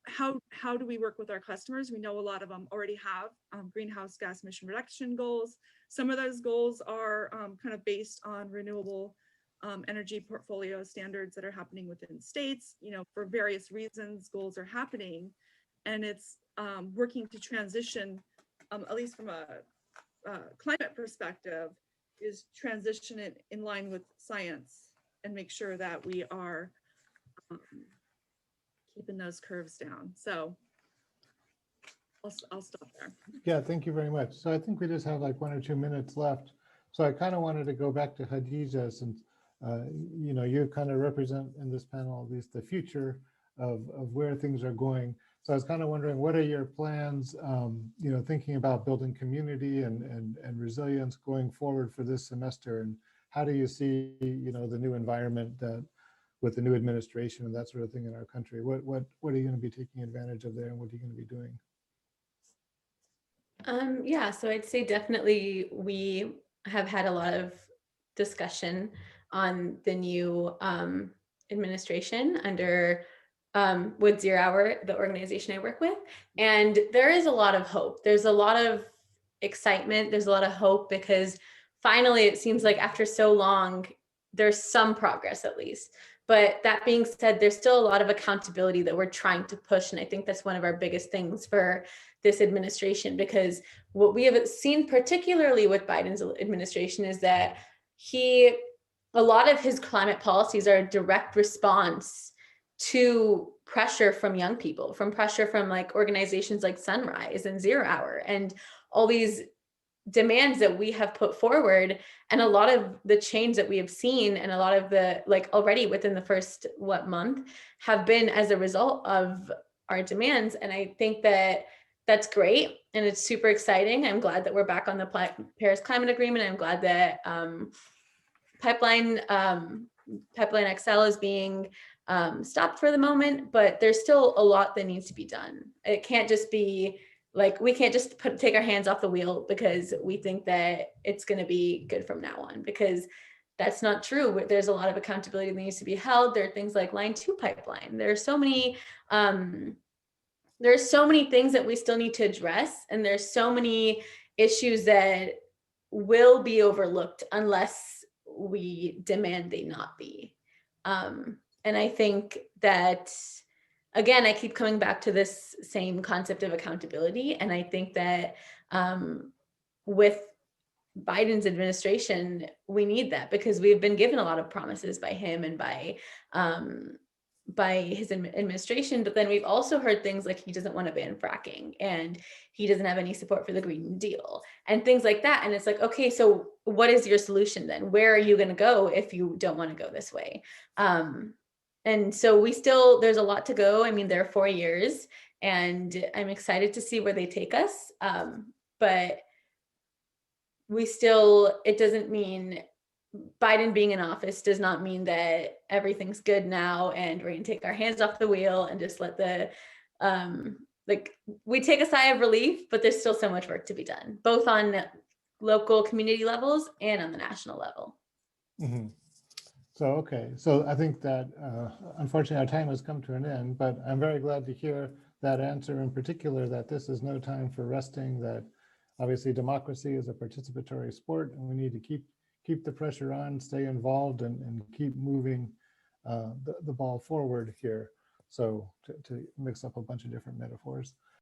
how do we work with our customers? We know a lot of them already have greenhouse gas emission reduction goals. Some of those goals are kind of based on renewable energy portfolio standards that are happening within states. You know, for various reasons, goals are happening, and it's working to transition, at least from a climate perspective, is transition it in line with science and make sure that we are keeping those curves down. So I'll stop there. Yeah, thank you very much. So I think we just have like 1 or 2 minutes left. So I kind of wanted to go back to Khadija, since you know, you kind of represent in this panel at least the future of where things are going. So I was kind of wondering, what are your plans, you know, thinking about building community and resilience going forward for this semester, and how do you see, you know, the new environment that with the new administration and that sort of thing in our country? What are you going to be taking advantage of there, and what are you going to be doing? Yeah, so I'd say definitely we have had a lot of discussion on the new administration under with 0 Hour, the organization I work with. And there is a lot of hope. There's a lot of excitement. There's a lot of hope, because finally it seems like after so long, there's some progress at least. But that being said, there's still a lot of accountability that we're trying to push. And I think that's one of our biggest things for this administration, because what we have seen, particularly with Biden's administration, is that a lot of his climate policies are a direct response to pressure from young people, from pressure from like organizations like Sunrise and 0 Hour and all these demands that we have put forward. And a lot of the change that we have seen, and a lot of the, like, already within the first month, have been as a result of our demands. And I think that that's great, and it's super exciting. I'm glad that we're back on the Paris Climate Agreement. I'm glad that Pipeline XL is being stopped for the moment, but there's still a lot that needs to be done. It can't just be like, we can't just take our hands off the wheel because we think that it's going to be good from now on, because that's not true. There's a lot of accountability that needs to be held. There are things like Line 2 pipeline. There's so many things that we still need to address, and there's so many issues that will be overlooked unless we demand they not be. And I think that, again, I keep coming back to this same concept of accountability. And I think that with Biden's administration, we need that, because we've been given a lot of promises by him and by his administration. But then we've also heard things like he doesn't want to ban fracking, and he doesn't have any support for the Green New Deal and things like that. And it's like, okay, so what is your solution then? Where are you going to go if you don't want to go this way? And so there's a lot to go. I mean, there are 4 years, and I'm excited to see where they take us. But it doesn't mean, Biden being in office does not mean that everything's good now and we're going to take our hands off the wheel and just let the like we take a sigh of relief, but there's still so much work to be done, both on local community levels and on the national level. Mhm. So, okay, so I think that unfortunately our time has come to an end, but I'm very glad to hear that answer in particular, that this is no time for resting, that obviously democracy is a participatory sport and we need to keep the pressure on, stay involved and keep moving the ball forward here. So to mix up a bunch of different metaphors.